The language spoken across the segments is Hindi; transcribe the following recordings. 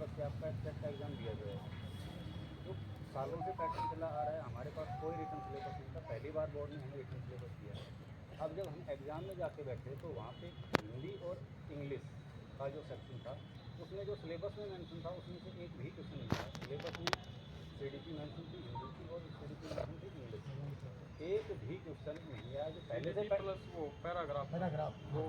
सिलेबस से आपका टेस्ट एग्ज़ाम दिया जाएगा। जो सालों से पैटर्न चला आ रहा है, हमारे पास कोई रिटन सिलेबस नहीं था, पहली बार बोर्ड ने हमें रिटन सिलेबस दिया है। अब जब हम एग्ज़ाम में जाके बैठे तो वहाँ पे हिंदी और इंग्लिश का जो सेक्शन था, उसमें जो सिलेबस में मेंशन था उसमें से एक भी क्वेश्चन नहीं था। सिलेबस में सीडीपी मेंशन थी हिंदी की और सीडीपी मेंशन थी इंग्लिश की, एक भी क्वेश्चन नहीं आया। जो पहले से प्लस वो पैराग्राफ वो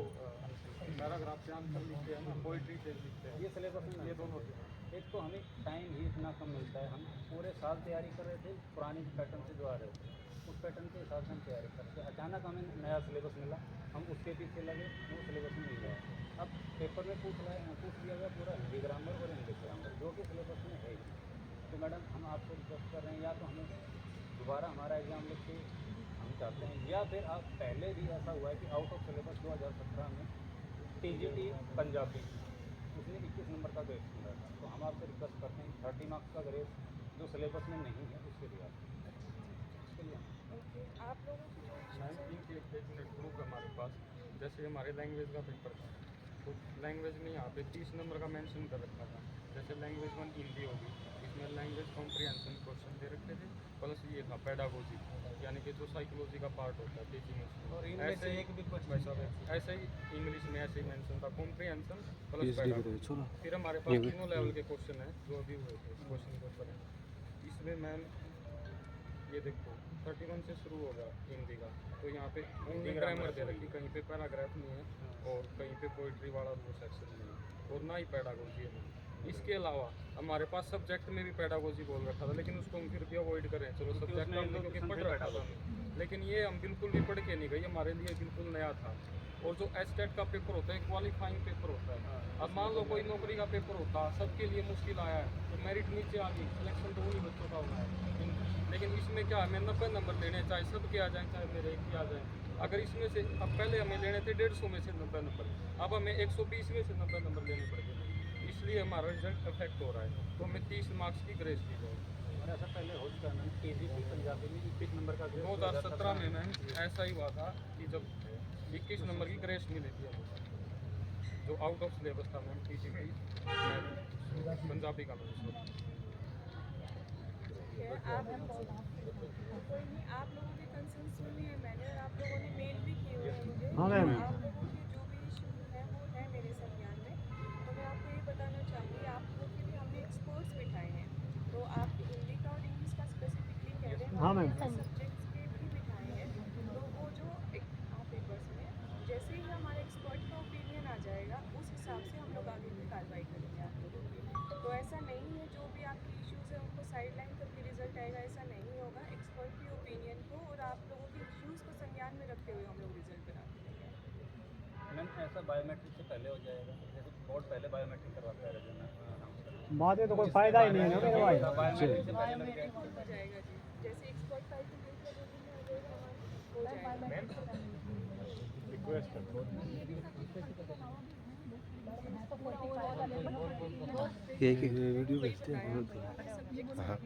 पैराग्राफ से आंसर लिखते हैं ना, पोइट्री से लिखते हैं, ये सिलेबस में ये दोनों थे। एक तो हमें टाइम ही इतना कम मिलता है, हम पूरे साल तैयारी कर रहे थे पुराने पैटर्न से जो आ रहे थे, उस पैटर्न के हिसाब से हम तैयारी करते थे। अचानक हमें नया सिलेबस मिला, हम उसके पीछे लगे, वो सिलेबस में नहीं गया। अब पेपर में पूछ दिया गया पूरा हिंदी ग्रामर और इंग्लिश ग्रामर, जो कि सिलेबस में है ही। तो मैडम हम आपसे रिक्वेस्ट कर रहे हैं, या तो हमें दोबारा हमारा एग्ज़ाम लिख के हम चाहते हैं, या फिर आप पहले भी ऐसा हुआ है कि आउट ऑफ सिलेबस 2017 में टीजीटी पंजाबी उसने 21 नंबर का ग्रेस मिला था। तो हम आपसे रिक्वेस्ट करते हैं 30 मार्क्स का ग्रेस जो सिलेबस में नहीं है उसके लिए उसके लिए आप लोगों की जो एक मिनट ग्रुप है हमारे पास, जैसे हमारे लैंग्वेज का पेपर था तो लैंग्वेज में यहाँ पे 30 नंबर का मेंशन कर रखा था। जैसे लैंग्वेज 1 हिंदी होगी, इसमें लैंग्वेज कॉम्प्रिहेंशन क्वेश्चन दे रखे थे, प्लस ये था पेडागोजी, यानी कि जो साइकोलॉजी का पार्ट होता है टीचिंग। और ऐसे एक भी ऐसे ही इंग्लिश में ऐसे ही मेंशन था कॉम्प्रिहेंशन प्लस पेडागोजी। फिर हमारे पास तीनों लेवल के क्वेश्चन हैं जो अभी हुए थे क्वेश्चन पेपर है। इसमें मैम ये देखो 31 से शुरू होगा हिंदी का, तो यहाँ पे ओनली ग्रामर दे रखी, कहीं पे पैराग्राफ नहीं है और कहीं पे पोइट्री वाला वो सेक्शन नहीं है और ना ही पेडागोजी है। इसके अलावा हमारे पास सब्जेक्ट में भी पेडागोजी बोल रखा था, लेकिन उसको हम फिर भी अवॉइड करें, चलो सब्जेक्ट हमने क्योंकि पढ़ रखा था, लेकिन ये हम बिल्कुल भी पढ़ के नहीं गए, हमारे लिए बिल्कुल नया था। और जो एस्टेट का पेपर होता है क्वालिफाइंग पेपर होता है। अब मान लो कोई नौकरी का पेपर होता, सबके लिए मुश्किल आया है तो मेरिट नीचे आ गई, सिलेक्शन तो उन्हीं बच्चों का होना है, लेकिन इसमें क्या हमें 90 नंबर लेने, चाहे सबके आ जाएँ चाहे मेरे एक ही आ जाएँ। अगर इसमें से अब पहले हमें लेने थे 150 में से 90 नंबर, अब हमें 120 में से 90 नंबर लेने पड़ गए, इसलिए हमारा रिजल्ट अफेक्ट हो रहा है। तो हमें 30 मार्क्स की ग्रेस दी जाए। और ऐसा पहले हो चुका है, टीजीटी पंजाबी में 21 नंबर का 2017 में मैम ऐसा ही हुआ था कि जब 21 नंबर की ग्रेस मिली थी हमें, जो आउट ऑफ सिलेबस था मैम टीजीटी पंजाबी का मैम। आप कोई नहीं, आप लोगों के कंसर्न सुन लिए मैंने और आप लोगों ने मेल भी किए हुए हैं मुझे। हाँ मैम। आप लोगों के जो भी इशू है वो है मेरे संज्ञान में। तो मैं आपको ये बताना चाहूँगी, आप लोगों के लिए हमने एक्सपर्ट्स बिठाए हैं। तो आप हिंदी का और इंग्लिश का स्पेसिफिकली कह रहे हैं, हाँ मैम। सब्जेक्ट्स के भी बिठाए हैं। तो वो जो पेपर्स में जैसे ही हमारे एक्सपर्ट का ओपिनियन आ जाएगा उस हिसाब से हम लोग आगे की कार्रवाई करेंगे आप लोगों की। तो ऐसा नहीं है जो भी आपकी इश्यूज़ है उनको साइड लाइन करके रिजल्ट आएगा, ऐसा नहीं होगा। एक्सपर्ट की ओपिनियन को और आप लोगों के इश्यूज़ को संज्ञान में रखते हुए हम लोग रिजल्ट बना देंगे। मैम ऐसा बायोमेट्रिक से पहले हो जाएगा, जैसे बोर्ड पहले बायोमेट्रिक करवाता है बाद में तो कोई फायदा ही नहीं है ना मेरे भाई। बायोमेट्रिक से पहले लग जाएगा। हो जाएगा जी, जैसे एक्सपर्ट फाइल की डेट लगेगी ना हो जाएगा। ये कि वीडियो भेजते हैं। हाँ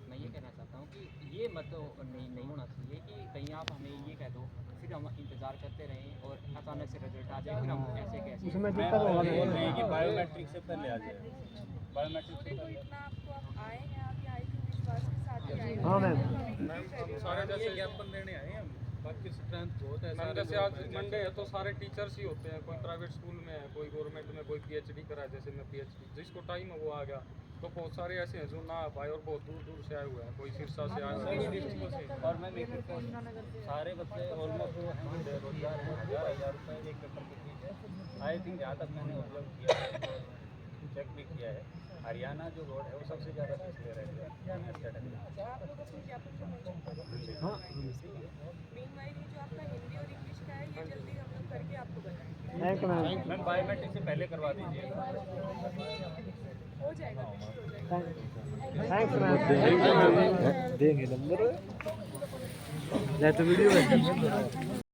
मैं ये कहना चाहता हूँ कि ये मत नहीं होना चाहिए कि कहीं आप हमें ये कह दो फिर हम इंतज़ार करते रहें और अचानक से रिजल्ट आ जाए, फिर हम ऐसे कैसे। उसमें दिक्कत होगा नहीं कि बायोमेट्रिक से पहले आ जाए, बायोमेट्रिक से देखो इतना आपको आप आए हैं, आप यहाँ आए थे विश्वास के साथ ही आए हैं। हाँ मैम। मैम सारे जैसे ज्ञापन देने आए हैं, बाकी स्ट्रेंथ बहुत है। मैम जैसे आज मंडे है तो सारे टीचर्स ही होते हैं, कोई प्राइवेट स्कूल में है, कोई गवर्नमेंट में, कोई पीएचडी करा है, जैसे मैं पीएचडी, जिसको टाइम है वो आ गया। तो बहुत सारे ऐसे हैं जो ना आ पाए और बहुत दूर दूर से आए हुए हैं, कोई सिरसा से आए हुए हैं। और मैं सारे बच्चे ऑलमोस्ट हैं बेरोजगार हैं, 1000 रुपये एक पेपर की फीस है। आई थिंक जहाँ तक मैंने ऑब्जर्व किया है, चेक भी किया है, हरियाणा जो बोर्ड है वो सबसे ज़्यादा फीस ले रहे थे। आप लोग अपने ज्ञापन को मेंशन करें। हाँ। मीनवाइल ये जो आपका हिंदी और इंग्लिश का है ये जल्दी हम लोग करके आपको बताएंगे। Thank you ma'am. Ma'am biometric से पहले करवा दीजिएगा। हो जाएगा, बिल्कुल हो जाएगा। Thanks ma'am. देंगे नंबर। नहीं तो वीडियो